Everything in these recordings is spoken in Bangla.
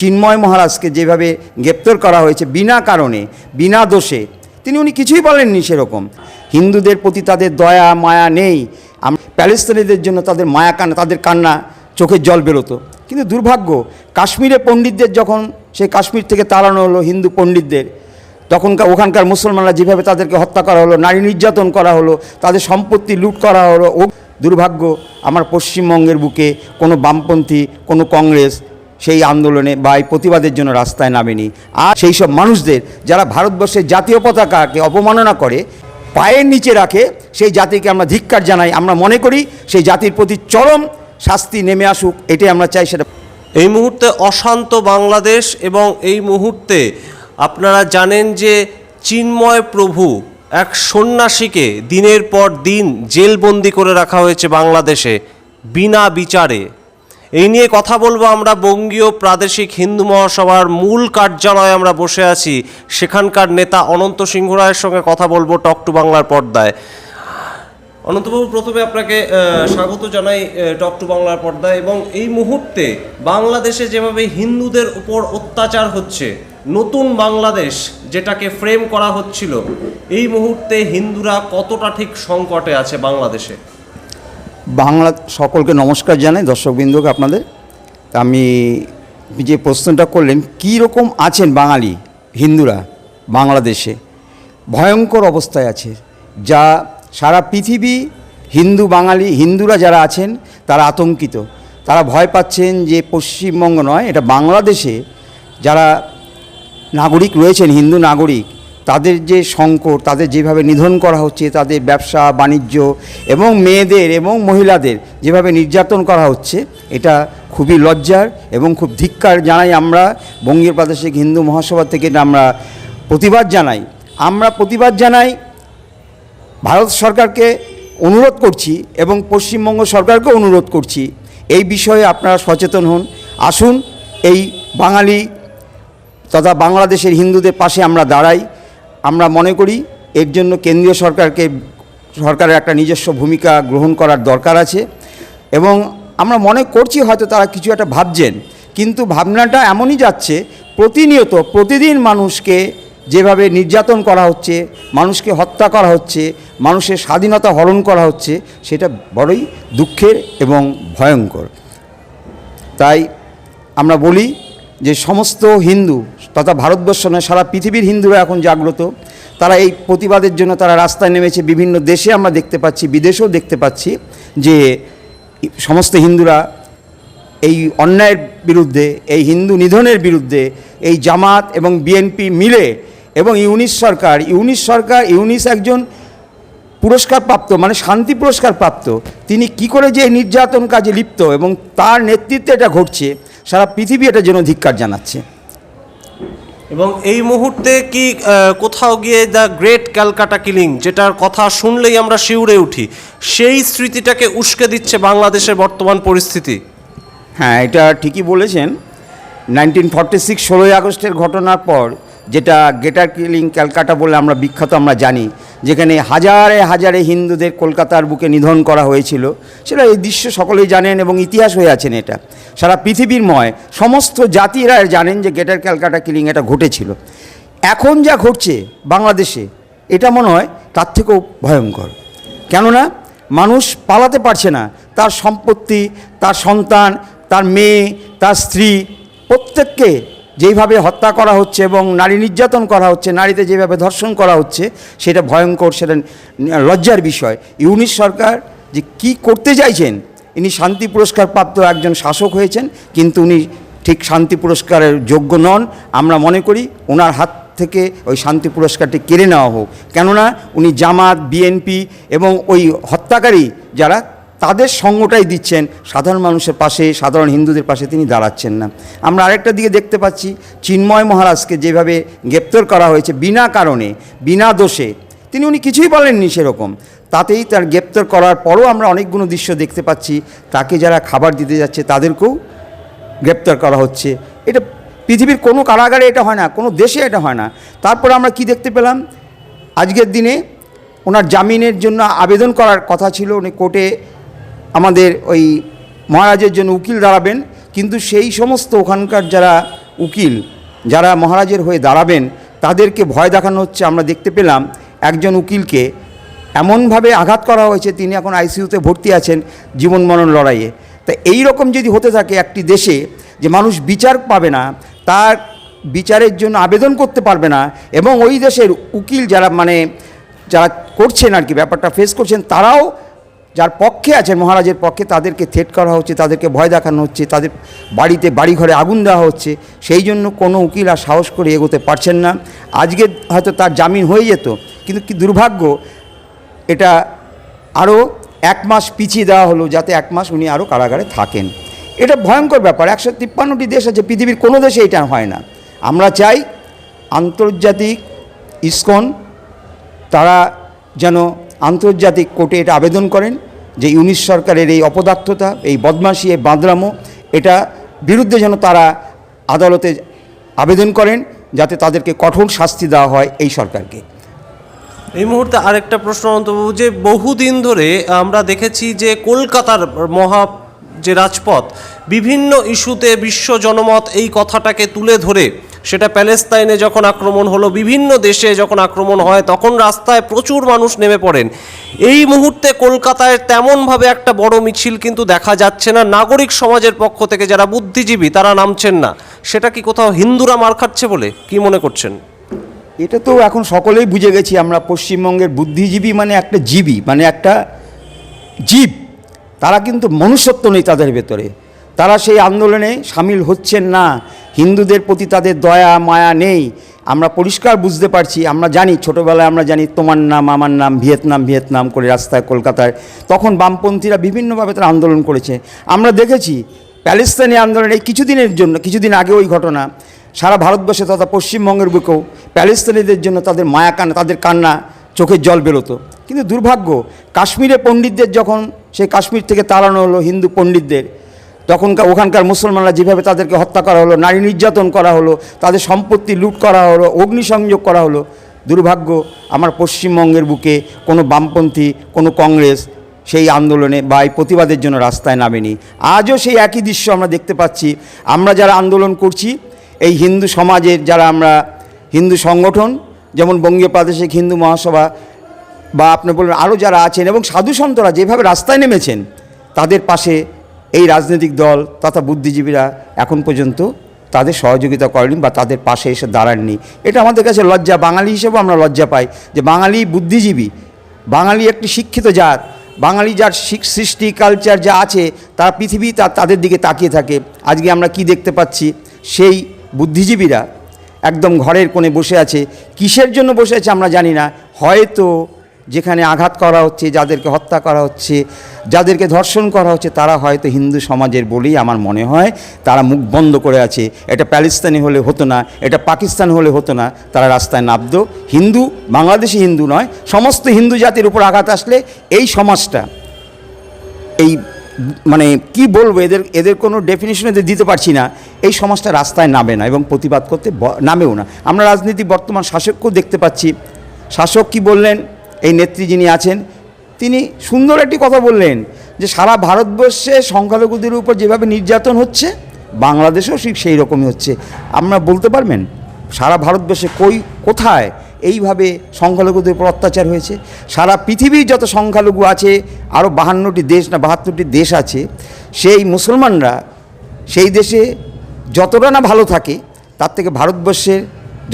চিন্ময় মহারাজকে যেভাবে গ্রেপ্তার করা হয়েছে বিনা কারণে, বিনা দোষে, উনি কিছুই বলেননি সেরকম। হিন্দুদের প্রতি তাদের দয়া মায়া নেই। প্যালেস্তানিদের জন্য তাদের মায়া কান্না, তাদের কান্না, চোখের জল বেরোতো। কিন্তু দুর্ভাগ্য, কাশ্মীরে পণ্ডিতদের যখন সেই কাশ্মীর থেকে তাড়ানো হলো হিন্দু পণ্ডিতদের, তখন ওখানকার মুসলমানরা যেভাবে তাদেরকে হত্যা করা হলো, নারী নির্যাতন করা হলো, তাদের সম্পত্তি লুট করা হলো। ও দুর্ভাগ্য, আমার পশ্চিমবঙ্গের বুকে কোনো বামপন্থী, কোনো কংগ্রেস সেই আন্দোলনে বা এই প্রতিবাদের জন্য রাস্তায় নামেনি। আর সেই সব মানুষদের যারা ভারতবর্ষের জাতীয় পতাকাকে অবমাননা করে, পায়ের নিচে রাখে, সেই জাতিকে আমরা ধিক্কার জানাই। আমরা মনে করি সেই জাতির প্রতি চরম শাস্তি নেমে আসুক, এটাই আমরা চাই। সেটা এই মুহূর্তে অশান্ত বাংলাদেশ, এবং এই মুহূর্তে আপনারা জানেন যে চিন্ময় প্রভু এক সন্ন্যাসীকে দিনের পর দিন জেলবন্দি করে রাখা হয়েছে বাংলাদেশে বিনা বিচারে। এই নিয়ে কথা বলবো আমরা বঙ্গীয় প্রাদেশিক হিন্দু মহাসভার মূল কার্যালয়ে আমরা বসে আছি। সেখানকার নেতা অনন্ত সিংহ রায়ের সঙ্গে কথা বলবো টক টু বাংলার পর্দায়। অনন্তবাবু, প্রথমে আপনাকে স্বাগত জানাই টক টু বাংলার পর্দায়। এবং এই মুহূর্তে বাংলাদেশে যেভাবে হিন্দুদের উপর অত্যাচার হচ্ছে, নতুন বাংলাদেশ যেটাকে ফ্রেম করা হচ্ছিল, এই মুহূর্তে হিন্দুরা কতটা ঠিক সংকটে আছে বাংলাদেশে? সকলকে নমস্কার জানাই, দর্শকবৃন্দকে আপনাদের। আমি যে প্রশ্নটা করলেন, কী রকম আছেন বাঙালি হিন্দুরা বাংলাদেশে, ভয়ঙ্কর অবস্থায় আছে, যা সারা পৃথিবী হিন্দুরা যারা আছেন তারা আতঙ্কিত। তারা ভয় পাচ্ছেন যে পশ্চিমবঙ্গ নয়, এটা বাংলাদেশে যারা নাগরিক রয়েছেন, হিন্দু নাগরিক, তাদের যে সংকট, তাদের যেভাবে নিধন করা হচ্ছে, তাদের ব্যবসা বাণিজ্য এবং মেয়েদের এবং মহিলাদের যেভাবে নির্যাতন করা হচ্ছে, এটা খুবই লজ্জার এবং খুব ধিক্কার জানাই। আমরা বঙ্গীয় প্রাদেশিক হিন্দু মহাসভা থেকে আমরা প্রতিবাদ জানাই। ভারত সরকারকে অনুরোধ করছি এবং পশ্চিমবঙ্গ সরকারকে অনুরোধ করছি, এই বিষয়ে আপনারা সচেতন হন। আসুন, এই বাঙালি তথা বাংলাদেশের হিন্দুদের পাশে আমরা দাঁড়াই। আমরা মনে করি এর জন্য কেন্দ্রীয় সরকারের একটা নিজস্ব ভূমিকা গ্রহণ করার দরকার আছে। এবং আমরা মনে করছি হয়তো তারা কিছু একটা ভাবছেন, কিন্তু ভাবনাটা এমনই যাচ্ছে, প্রতিদিন মানুষকে যেভাবে নির্যাতন করা হচ্ছে, মানুষকে হত্যা করা হচ্ছে, মানুষের স্বাধীনতা হরণ করা হচ্ছে, সেটা বড়ই দুঃখের এবং ভয়ঙ্কর। তাই আমরা বলি যে সমস্ত হিন্দু তথা ভারতবর্ষ নয়, সারা পৃথিবীর হিন্দুরা এখন জাগ্রত। তারা এই প্রতিবাদের জন্য তারা রাস্তায় নেমেছে। বিভিন্ন দেশে আমরা দেখতে পাচ্ছি, বিদেশেও দেখতে পাচ্ছি যে সমস্ত হিন্দুরা এই অন্যায়ের বিরুদ্ধে, এই হিন্দু নিধনের বিরুদ্ধে এই জামাত এবং বিএনপি মিলে, এবং ইউনিস একজন পুরস্কারপ্রাপ্ত, মানে শান্তি পুরস্কার প্রাপ্ত, তিনি কি করে যে নির্যাতন কাজে লিপ্ত এবং তার নেতৃত্বে এটা ঘটছে, সারা পৃথিবী এটা যেন ধিক্কার জানাচ্ছে। এবং এই মুহূর্তে কি কোথাও গিয়ে দ্য গ্রেট ক্যালকাটা কিলিং, যেটার কথা শুনলেই আমরা শিউরে উঠি, সেই স্মৃতিটাকে উস্কে দিচ্ছে বাংলাদেশের বর্তমান পরিস্থিতি? হ্যাঁ, এটা ঠিকই বলেছেন। 1946 16ই আগস্টের ঘটনার পর, যেটা গ্রেটার কিলিং ক্যালকাটা বলে আমরা বিখ্যাত, আমরা জানি, যেখানে হাজারে হিন্দুদের কলকাতার বুকে নিধন করা হয়েছিল, সেটা এই দৃশ্য সকলেই জানেন এবং ইতিহাস হয়ে আছেন। এটা সারা পৃথিবীরময় সমস্ত জাতিরা জানেন যে গ্রেটার ক্যালকাটা কিলিং এটা ঘটেছিল। এখন যা ঘটছে বাংলাদেশে, এটা মনে হয় তার থেকেও ভয়ঙ্কর। কেননা মানুষ পালাতে পারছে না, তার সম্পত্তি, তার সন্তান, তার মেয়ে, তার স্ত্রী, প্রত্যেককে যেইভাবে হত্যা করা হচ্ছে এবং নারী নির্যাতন করা হচ্ছে, নারীতে যেভাবে ধর্ষণ করা হচ্ছে, সেটা ভয়ঙ্কর, সেটা লজ্জার বিষয়। ইউনিস সরকার যে কি করতে চাইছেন, ইনি শান্তি পুরস্কার প্রাপ্ত একজন শাসক হয়েছেন, কিন্তু উনি ঠিক শান্তি পুরস্কারের যোগ্য নন। আমরা মনে করি ওনার হাত থেকে ওই শান্তি পুরস্কারটি কেড়ে নেওয়া হোক। কেননা উনি জামাত, বিএনপি এবং ওই হত্যাকারী যারা, তাদের সঙ্গটাই দিচ্ছেন, সাধারণ মানুষের পাশে, সাধারণ হিন্দুদের পাশে তিনি দাঁড়াচ্ছেন না। আমরা আরেকটা দিকে দেখতে পাচ্ছি, চিন্ময় মহারাজকে যেভাবে গ্রেপ্তার করা হয়েছে বিনা কারণে, বিনা দোষে, উনি কিছুই বলেননি সেরকম, তাতেই তার গ্রেপ্তার করার পরও আমরা অনেকগুলো দৃশ্য দেখতে পাচ্ছি। তাকে যারা খাবার দিতে যাচ্ছে তাদেরকেও গ্রেপ্তার করা হচ্ছে। এটা পৃথিবীর কোনো কারাগারে এটা হয় না, কোনো দেশে এটা হয় না। তারপর আমরা কি দেখতে পেলাম, আজকের দিনে ওনার জামিনের জন্য আবেদন করার কথা ছিল, উনি কোর্টে আমাদের ওই মহারাজের জন্য উকিল দাঁড়াবেন, কিন্তু সেই সমস্ত ওখানকার যারা উকিল যারা মহারাজের হয়ে দাঁড়াবেন তাদেরকে ভয় দেখানো হচ্ছে। আমরা দেখতে পেলাম একজন উকিলকে এমনভাবে আঘাত করা হয়েছে, তিনি এখন আইসিইউতে ভর্তি আছেন জীবন মরণ লড়াইয়ে। তা এই রকম যদি হতে থাকে একটি দেশে, যে মানুষ বিচার পাবে না, তার বিচারের জন্য আবেদন করতে পারবে না, এবং ওই দেশের উকিল যারা যারা করছেন আর কি ব্যাপারটা ফেস করছেন, তারাও যার পক্ষে আছেন মহারাজের পক্ষে, তাদেরকে থ্রেট করা হচ্ছে, তাদেরকে ভয় দেখানো হচ্ছে, তাদের বাড়িতে বাড়িঘরে আগুন দেওয়া হচ্ছে। সেই জন্য কোনো উকিল আর সাহস করে এগোতে পারছেন না। আজকে হয়তো তার জামিন হয়ে যেত, কিন্তু কি দুর্ভাগ্য, এটা আরও 1 মাস পিছিয়ে দেওয়া হলো, যাতে 1 মাস উনি আরও কারাগারে থাকেন। এটা ভয়ঙ্কর ব্যাপার। 153টি দেশ আছে, পৃথিবীর কোনো দেশে এটা হয় না। আমরা চাই আন্তর্জাতিক ইসকন তারা যেন আন্তর্জাতিক কোর্টে এটা আবেদন করেন যে ইউনিশ সরকারের এই অপদার্থতা, এই বদমাশি, এই বাঁদরামো, এটা বিরুদ্ধে যেন তারা আদালতে আবেদন করেন, যাতে তাদেরকে কঠোর শাস্তি দেওয়া হয় এই সরকারকে। এই মুহূর্তে আরেকটা প্রশ্ন অন্তবাবু, যে বহুদিন ধরে আমরা দেখেছি যে কলকাতার যে রাজপথ বিভিন্ন ইস্যুতে বিশ্ব জনমত এই কথাটাকে তুলে ধরে, সেটা প্যালেস্তাইনে যখন আক্রমণ হলো, বিভিন্ন দেশে যখন আক্রমণ হয়, তখন রাস্তায় প্রচুর মানুষ নেমে পড়েন। এই মুহূর্তে কলকাতায় তেমনভাবে একটা বড় মিছিল কিন্তু দেখা যাচ্ছে না। নাগরিক সমাজের পক্ষ থেকে যারা বুদ্ধিজীবী তারা নামছেন না। সেটা কি কোথাও হিন্দুরা মার খাচ্ছে বলে কি মনে করছেন? এটা তো এখন সকলেই বুঝে গেছি আমরা, পশ্চিমবঙ্গের বুদ্ধিজীবী মানে একটা জীবী, মানে একটা জীব। তারা কিন্তু মনুষ্যত্ব নেই তাদের ভেতরে, তারা সেই আন্দোলনে সামিল হচ্ছেন না। হিন্দুদের প্রতি তাদের দয়া মায়া নেই, আমরা পরিষ্কার বুঝতে পারছি। আমরা জানি, ছোটোবেলায় আমরা জানি তোমার নাম আমার নাম, ভিয়েতনাম ভিয়েতনাম করে রাস্তায় কলকাতায়, তখন বামপন্থীরা বিভিন্নভাবে তারা আন্দোলন করেছে। আমরা দেখেছি প্যালেস্তানি আন্দোলন এই কিছুদিন আগে ওই ঘটনা সারা ভারতবর্ষে তথা পশ্চিমবঙ্গের বুকেও প্যালেস্তানিদের জন্য তাদের মায়া কান্না, তাদের কান্না, চোখের জল বেরোতো। কিন্তু দুর্ভাগ্য, কাশ্মীরে পণ্ডিতদের যখন সেই কাশ্মীর থেকে তাড়ানো হলো হিন্দু পণ্ডিতদের, তখন ওখানকার মুসলমানরা যেভাবে তাদেরকে হত্যা করা হলো, নারী নির্যাতন করা হলো, তাদের সম্পত্তি লুট করা হলো, অগ্নিসংযোগ করা হলো। দুর্ভাগ্য, আমার পশ্চিমবঙ্গের বুকে কোনো বামপন্থী, কোনো কংগ্রেস সেই আন্দোলনে বা এই প্রতিবাদের জন্য রাস্তায় নামেনি। আজও সেই একই দৃশ্য আমরা দেখতে পাচ্ছি। আমরা যারা আন্দোলন করছি, এই হিন্দু সমাজের যারা আমরা হিন্দু সংগঠন, যেমন বঙ্গীয় প্রাদেশিক হিন্দু মহাসভা বা আপনি বলবেন আরও যারা আছেন, এবং সাধু সন্তরা যেভাবে রাস্তায় নেমেছেন, তাদের পাশে এই রাজনৈতিক দল তথা বুদ্ধিজীবীরা এখন পর্যন্ত তাদের সহযোগিতা করেনি বা তাদের পাশে এসে দাঁড়াননি। এটা আমাদের কাছে লজ্জা, বাঙালি হিসেবেও আমরা লজ্জা পাই যে বাঙালি বুদ্ধিজীবী, বাঙালি একটি শিক্ষিত জাত, বাঙালি যার সৃষ্টি কালচার যা আছে, তারা পৃথিবী তাদের দিকে তাকিয়ে থাকে। আজকে আমরা কি দেখতে পাচ্ছি, সেই বুদ্ধিজীবীরা একদম ঘরের কোণে বসে আছে। কিসের জন্য বসে আছে আমরা জানি না। হয়তো যেখানে আঘাত করা হচ্ছে, যাদেরকে হত্যা করা হচ্ছে, যাদেরকে ধর্ষণ করা হচ্ছে, তারা হয়তো হিন্দু সমাজের বলেই আমার মনে হয় তারা মুখ বন্ধ করে আছে। এটা প্যালেস্তানি হলে হতো না, এটা পাকিস্তান হলে হতো না, তারা রাস্তায় নামতো। হিন্দু, বাংলাদেশি হিন্দু নয়, সমস্ত হিন্দু জাতির উপর আঘাত আসলে এই সমাজটা, এই কি বলবো, এদের কোনো ডেফিনিশন এদের দিতে পারছি না, এই সমাজটা রাস্তায় নামে না এবং প্রতিবাদ করতে নামেও না। আমরা রাজনীতি বর্তমান শাসককেও দেখতে পাচ্ছি। শাসক কি বললেন, এই নেত্রী যিনি আছেন, তিনি সুন্দর একটি কথা বললেন যে সারা ভারতবর্ষে সংখ্যালঘুদের উপর যেভাবে নির্যাতন হচ্ছে, বাংলাদেশেও ঠিক সেই রকমই হচ্ছে। আপনারা বলতে পারবেন সারা ভারতবর্ষে কোথায় এইভাবে সংখ্যালঘুদের উপর অত্যাচার হয়েছে? সারা পৃথিবীর যত সংখ্যালঘু আছে, আরও 52টি দেশ না 72টি দেশ আছে, সেই মুসলমানরা সেই দেশে যতটা না ভালো থাকে, তার থেকে ভারতবর্ষের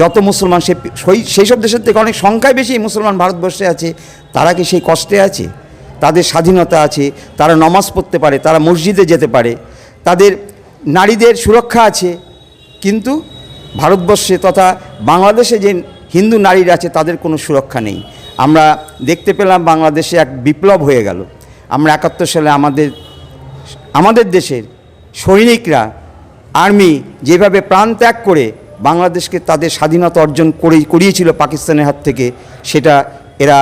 যত মুসলমান সেই সব দেশের থেকে অনেক সংখ্যায় বেশি মুসলমান ভারতবর্ষে আছে। তারা কি সেই কষ্টে আছে? তাদের স্বাধীনতা আছে, তারা নামাজ পড়তে পারে, তারা মসজিদে যেতে পারে, তাদের নারীদের সুরক্ষা আছে। কিন্তু ভারতবর্ষে তথা বাংলাদেশে যে হিন্দু নারীরা আছে, তাদের কোনো সুরক্ষা নেই। আমরা দেখতে পেলাম বাংলাদেশে এক বিপ্লব হয়ে গেল। আমরা 71 সালে আমাদের দেশের সৈনিকরা, আর্মি যেভাবে প্রাণ ত্যাগ করে বাংলাদেশকে তাদের স্বাধীনতা অর্জন করিয়েছিল পাকিস্তানের হাত থেকে, সেটা এরা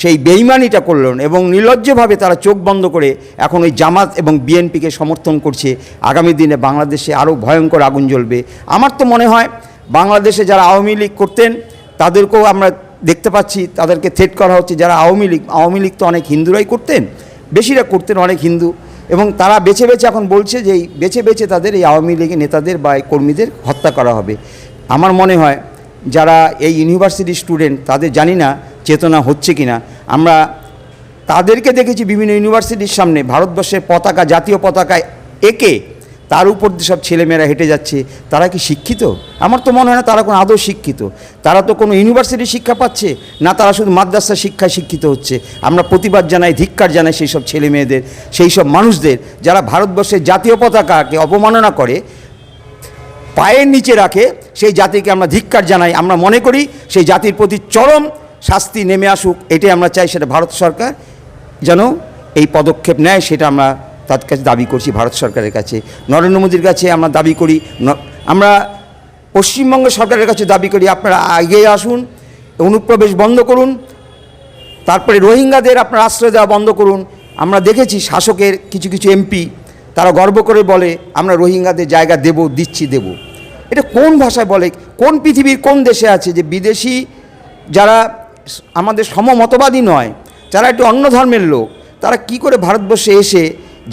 সেই বেইমানিটা করল এবং নির্লজ্জভাবে তারা চোখ বন্ধ করে এখন ওই জামাত এবং বিএনপিকে সমর্থন করছে। আগামী দিনে বাংলাদেশে আরও ভয়ঙ্কর আগুন জ্বলবে। আমার তো মনে হয় বাংলাদেশে যারা আওয়ামী লীগ করতেন, তাদেরকেও আমরা দেখতে পাচ্ছি তাদেরকে থ্রেট করা হচ্ছে। যারা আওয়ামী লীগ তো অনেক হিন্দুরাই করতেন, বেশিরা করতেন অনেক হিন্দু, এবং তারা বেছে বেছে এখন বলছে যে এই বেছে বেছে তাদের এই আওয়ামী লীগের নেতাদের বা এই কর্মীদের হত্যা করা হবে। আমার মনে হয় যারা এই ইউনিভার্সিটির স্টুডেন্ট তাদের জানি না চেতনা হচ্ছে কি না। আমরা তাদেরকে দেখেছি বিভিন্ন ইউনিভার্সিটির সামনে ভারতবর্ষের পতাকা, জাতীয় পতাকা এঁকে তার উপর দিয়ে সব ছেলেমেয়েরা হেঁটে যাচ্ছে। তারা কি শিক্ষিত? আমার তো মনে হয় না তারা কোনো আদৌ শিক্ষিত। তারা তো কোনো ইউনিভার্সিটি শিক্ষা পাচ্ছে না, তারা শুধু মাদ্রাসা শিক্ষায় শিক্ষিত হচ্ছে। আমরা প্রতিবাদ জানাই, ধিক্কার জানাই সেই সব ছেলে মেয়েদের, সেই সব মানুষদের যারা ভারতবর্ষের জাতীয় পতাকাকে অবমাননা করে, পায়ের নিচে রাখে। সেই জাতিকে আমরা ধিক্কার জানাই। আমরা মনে করি সেই জাতির প্রতি চরম শাস্তি নেমে আসুক, এটাই আমরা চাই। সেটা ভারত সরকার যেন এই পদক্ষেপ নেয়, সেটা আমরা তার কাছে দাবি করছি, ভারত সরকারের কাছে, নরেন্দ্র মোদীর কাছে আমরা দাবি করি। আমরা পশ্চিমবঙ্গ সরকারের কাছে দাবি করি, আপনারা এগিয়ে আসুন, অনুপ্রবেশ বন্ধ করুন, তারপরে রোহিঙ্গাদের আপনারা আশ্রয় দেওয়া বন্ধ করুন। আমরা দেখেছি শাসকের কিছু কিছু এমপি তারা গর্ব করে বলে আমরা রোহিঙ্গাদের জায়গা দিচ্ছি। এটা কোন ভাষায় বলে? কোন পৃথিবীর কোন দেশে আছে যে বিদেশি যারা আমাদের সমমতবাদী নয়, যারা একটু অন্য ধর্মের লোক, তারা কি করে ভারতবর্ষে এসে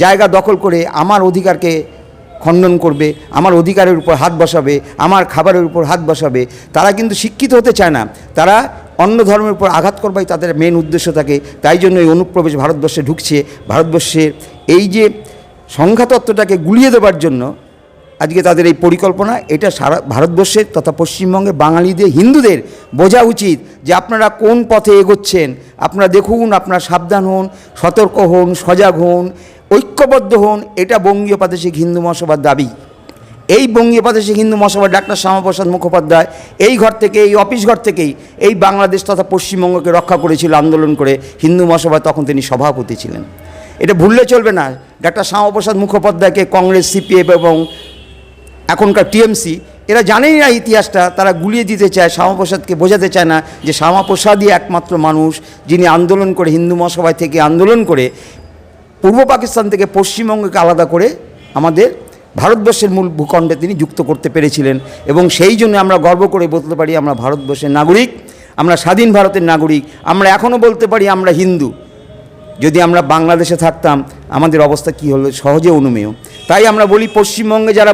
জায়গা দখল করে আমার অধিকারকে খণ্ডন করবে, আমার অধিকারের উপর হাত বসাবে, আমার খাবারের উপর হাত বসাবে? তারা কিন্তু শিক্ষিত হতে চায় না, তারা অন্য ধর্মের উপর আঘাত করবাই তাদের মেন উদ্দেশ্য থাকে। তাই জন্য এই অনুপ্রবেশ ভারতবর্ষে ঢুকছে। ভারতবর্ষের এই যে সংখ্যাতত্ত্বটাকে গুলিয়ে দেওয়ার জন্য আজকে তাদের এই পরিকল্পনা, এটা সারা ভারতবর্ষের তথা পশ্চিমবঙ্গে বাঙালিদের, হিন্দুদের বোঝা উচিত যে আপনারা কোন পথে এগোচ্ছেন। আপনারা দেখুন, আপনারা সাবধান হন, সতর্ক হন, সজাগ হন, ঐক্যবদ্ধ হন। এটা বঙ্গীয় প্রাদেশিক হিন্দু মহাসভার দাবি। এই বঙ্গীয় প্রাদেশিক হিন্দু মহাসভার ডাক্তার শ্যামাপ্রসাদ মুখোপাধ্যায় এই ঘর থেকে, এই অফিস ঘর থেকেই এই বাংলাদেশ তথা পশ্চিমবঙ্গকে রক্ষা করেছিল আন্দোলন করে। হিন্দু মহাসভায় তখন তিনি সভাপতি ছিলেন। এটা ভুললে চলবে না। ডাক্তার শ্যামাপ্রসাদ মুখোপাধ্যায়কে কংগ্রেস, সিপিএম এবং এখনকার টিএমসি এরা জানেই না ইতিহাসটা, তারা গুলিয়ে দিতে চায়। শ্যামাপ্রসাদকে বোঝাতে চায় না যে শ্যামাপ্রসাদই একমাত্র মানুষ যিনি আন্দোলন করে, হিন্দু মহাসভায় থেকে আন্দোলন করে পূর্ব পাকিস্তান থেকে পশ্চিমবঙ্গকে আলাদা করে আমাদের ভারতবর্ষের মূল ভূখণ্ডে তিনি যুক্ত করতে পেরেছিলেন। এবং সেই জন্য আমরা গর্ব করে বলতে পারি আমরা ভারতবর্ষের নাগরিক, আমরা স্বাধীন ভারতের নাগরিক। আমরা এখনও বলতে পারি আমরা হিন্দু। যদি আমরা বাংলাদেশে থাকতাম আমাদের অবস্থা কী হলো সহজে অনুমেয়। তাই আমরা বলি পশ্চিমবঙ্গে যারা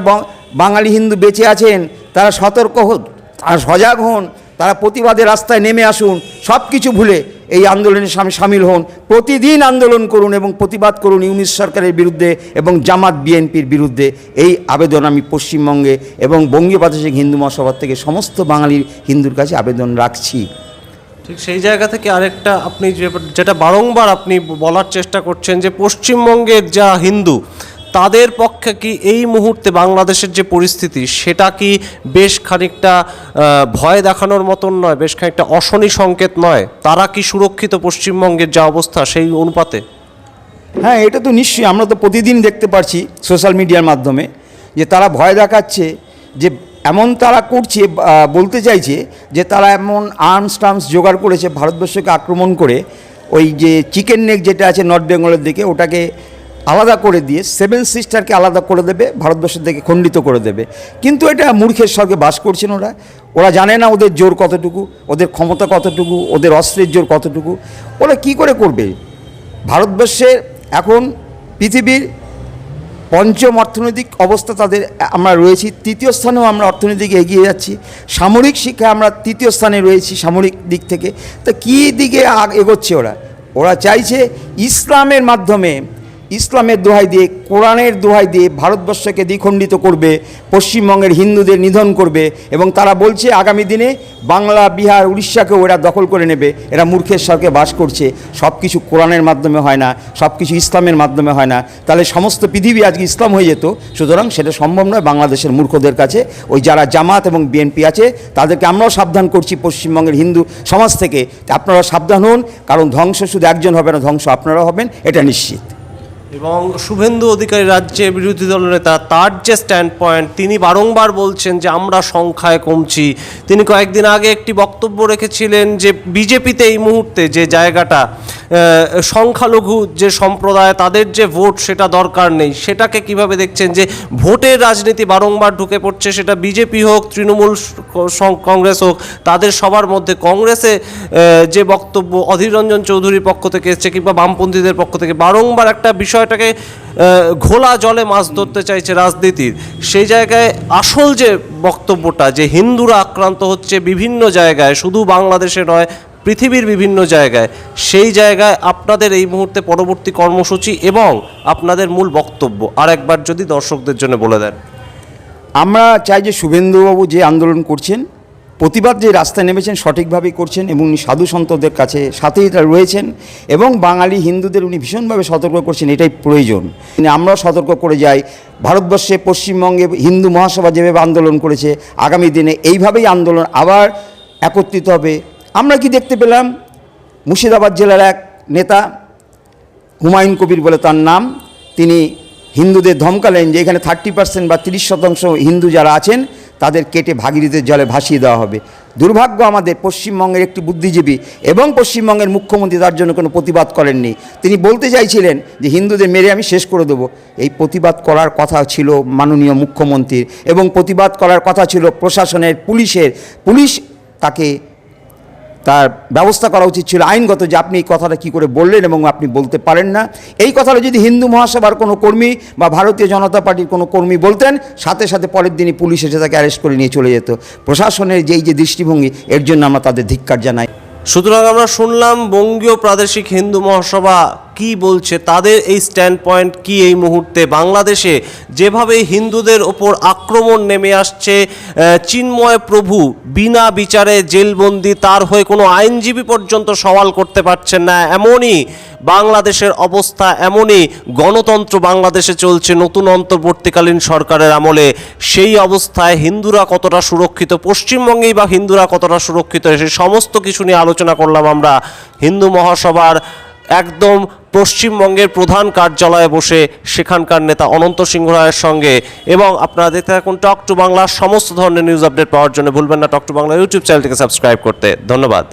বাঙালি হিন্দু বেঁচে আছেন তারা সতর্ক হন, তারা সজাগ হন, তারা প্রতিবাদের রাস্তায় নেমে আসুন, সব কিছু ভুলে এই আন্দোলনে সামিল হন। প্রতিদিন আন্দোলন করুন এবং প্রতিবাদ করুন ইউনিশ সরকারের বিরুদ্ধে এবং জামাত বিএনপির বিরুদ্ধে। এই আবেদন আমি পশ্চিমবঙ্গে এবং বঙ্গীয় প্রাদেশিক হিন্দু মহাসভা থেকে সমস্ত বাঙালি হিন্দুর কাছে আবেদন রাখছি। ঠিক সেই জায়গা থেকে আরেকটা আপনি যেটা বারংবার আপনি বলার চেষ্টা করছেন যে পশ্চিমবঙ্গের যা হিন্দু তাদের পক্ষে কি এই মুহূর্তে বাংলাদেশের যে পরিস্থিতি সেটা কি বেশ খানিকটা ভয় দেখানোর মতন নয়, বেশ খানিকটা অশনি সংকেত নয়? তারা কি সুরক্ষিত পশ্চিমবঙ্গের যা অবস্থা সেই অনুপাতে? হ্যাঁ, এটা তো নিশ্চয়ই আমরা তো প্রতিদিন দেখতে পাচ্ছি সোশ্যাল মিডিয়ার মাধ্যমে যে তারা ভয় দেখাচ্ছে, যে এমন তারা করছে, বলতে চাইছে যে তারা এমন আর্মস টার্মস জোগাড় করেছে ভারতবর্ষকে আক্রমণ করে। ওই যে চিকেন নেক যেটা আছে নর্থ বেঙ্গলের দিকে, ওটাকে আলাদা করে দিয়ে সেভেন সিস্টারকে আলাদা করে দেবে, ভারতবর্ষের থেকে খণ্ডিত করে দেবে। কিন্তু এটা মূর্খের স্বর্গে বাস করছেন ওরা জানে না ওদের জোর কতটুকু, ওদের ক্ষমতা কতটুকু, ওদের অস্ত্রের জোর কতটুকু। ওরা কি করে করবে? ভারতবর্ষের এখন পৃথিবীর পঞ্চম অর্থনৈতিক অবস্থা তাদের, আমরা রয়েছি তৃতীয় স্থানেও, আমরা অর্থনৈতিক এগিয়ে যাচ্ছি। সামরিক শিক্ষায় আমরা তৃতীয় স্থানে রয়েছি সামরিক দিক থেকে। তা কী দিকে এগোচ্ছে ওরা চাইছে ইসলামের মাধ্যমে, ইসলামের দোহাই দিয়ে, কোরআনের দোহাই দিয়ে ভারতবর্ষকে দ্বিখণ্ডিত করবে, পশ্চিমবঙ্গের হিন্দুদের নিধন করবে। এবং তারা বলছে আগামী দিনে বাংলা, বিহার, উড়িষ্যাকেও এরা দখল করে নেবে। এরা মূর্খের স্বর্গে বাস করছে। সব কিছু কোরআনের মাধ্যমে হয় না, সব কিছু ইসলামের মাধ্যমে হয় না। তাহলে সমস্ত পৃথিবী আজকে ইসলাম হয়ে যেত। সুতরাং সেটা সম্ভব নয় বাংলাদেশের মূর্খদের কাছে। ওই যারা জামাত এবং বিএনপি আছে তাদেরকে আমরাও সাবধান করছি পশ্চিমবঙ্গের হিন্দু সমাজ থেকে, আপনারা সাবধান হন, কারণ ধ্বংস শুধু একজন হবে না, ধ্বংস আপনারাও হবেন, এটা নিশ্চিত। এবং শুভেন্দু অধিকারী রাজ্যের বিরোধী দলনেতা, তার যে স্ট্যান্ড পয়েন্ট, তিনি বারংবার বলছেন যে আমরা সংখ্যায় কমছি। তিনি কয়েকদিন আগে একটি বক্তব্য রেখেছিলেন যে বিজেপিতে এই মুহূর্তে যে জায়গাটা, সংখ্যালঘু যে সম্প্রদায় তাদের যে ভোট সেটা দরকার নেই। সেটাকে কিভাবে দেখছেন যে ভোটের রাজনীতি বারংবার ঢুকে পড়ছে, সেটা বিজেপি হোক, তৃণমূল কংগ্রেস হোক, তাদের সবার মধ্যে কংগ্রেসে যে বক্তব্য অধীর রঞ্জন চৌধুরীর পক্ষ থেকে এসছে কিংবা বামপন্থীদের পক্ষ থেকে বারংবার একটা বিষয় বিষয়টাকে ঘোলা জলে মাছ ধরতে চাইছে রাজনীতির, সেই জায়গায় আসল যে বক্তব্যটা যে হিন্দুরা আক্রান্ত হচ্ছে বিভিন্ন জায়গায়, শুধু বাংলাদেশে নয় পৃথিবীর বিভিন্ন জায়গায়, সেই জায়গায় আপনাদের এই মুহূর্তে পরবর্তী কর্মসূচি এবং আপনাদের মূল বক্তব্য আর একবার যদি দর্শকদের জন্য বলে দেন। আমরা চাই যে শুভেন্দুবাবু যে আন্দোলন করছেন, প্রতিবাদ যে রাস্তায় নেমেছেন সঠিকভাবেই করছেন এবং উনি সাধু সন্তদের কাছে সাথেই রয়েছেন এবং বাঙালি হিন্দুদের উনি ভীষণভাবে সতর্ক করছেন, এটাই প্রয়োজন। আমরাও সতর্ক করে যাই, ভারতবর্ষে পশ্চিমবঙ্গে হিন্দু মহাসভা যেভাবে আন্দোলন করেছে, আগামী দিনে এইভাবেই আন্দোলন আবার একত্রিত হবে। আমরা কি দেখতে পেলাম, মুর্শিদাবাদ জেলার এক নেতা হুমায়ুন কবির বলে তার নাম, তিনি হিন্দুদের ধমকালেন যে এখানে 30% বা 30% হিন্দু যারা আছেন তাদের কেটে ভাগীরথীর জলে ভাসিয়ে দেওয়া হবে। দুর্ভাগ্য আমাদের পশ্চিমবঙ্গের একটি বুদ্ধিজীবী এবং পশ্চিমবঙ্গের মুখ্যমন্ত্রী তার জন্য কোনো প্রতিবাদ করেননি। তিনি বলতে চাইছিলেন যে হিন্দুদের মেরে আমি শেষ করে দেবো। এই প্রতিবাদ করার কথা ছিল মাননীয় মুখ্যমন্ত্রীর এবং প্রতিবাদ করার কথা ছিল প্রশাসনের, পুলিশ তাকে তার ব্যবস্থা করা উচিত ছিল আইনগত, যে আপনি এই কথাটা কী করে বললেন এবং আপনি বলতে পারেন না। এই কথাটা যদি হিন্দু মহাসভার কোনো কর্মী বা ভারতীয় জনতা পার্টির কোনো কর্মী বলতেন, সাথে সাথে পরের দিনই পুলিশ এসে তাকে অ্যারেস্ট করে নিয়ে চলে যেত। প্রশাসনের যে দৃষ্টিভঙ্গি, এর জন্য আমরা তাদের ধিক্কার জানাই। সুতরাং আমরা শুনলাম বঙ্গীয় প্রাদেশিক হিন্দু মহাসভা কি বলছে, তাদের এই স্ট্যান্ড পয়েন্ট কি এই মুহূর্তে বাংলাদেশে যেভাবে হিন্দুদের ওপর আক্রমণ নেমে আসছে, চিন্ময় প্রভু বিনা বিচারে জেলবন্দি, তার হয়ে কোনো আইনজীবী পর্যন্ত সওয়াল করতে পারছেন না, এমনই বাংলাদেশের অবস্থা, এমনই গণতন্ত্র বাংলাদেশে চলছে নতুন অন্তর্বর্তীকালীন সরকারের আমলে। সেই অবস্থায় হিন্দুরা কতটা সুরক্ষিত, পশ্চিমবঙ্গেই বা হিন্দুরা কতটা সুরক্ষিত, সেই সমস্ত কিছু নিয়ে আলোচনা করলাম আমরা হিন্দু মহাসভার একদম পশ্চিমবঙ্গের প্রধান কার্যালয়ে বসে সেখানকার নেতা অনন্ত সিংহ রায়ের সঙ্গে। এবং আপনারা দেখতে থাকুন টক টু বাংলার সমস্ত ধরনের নিউজ আপডেট পাওয়ার জন্য ভুলবেন না টক টু বাংলা ইউটিউব চ্যানেলটিকে সাবস্ক্রাইব করতে। ধন্যবাদ।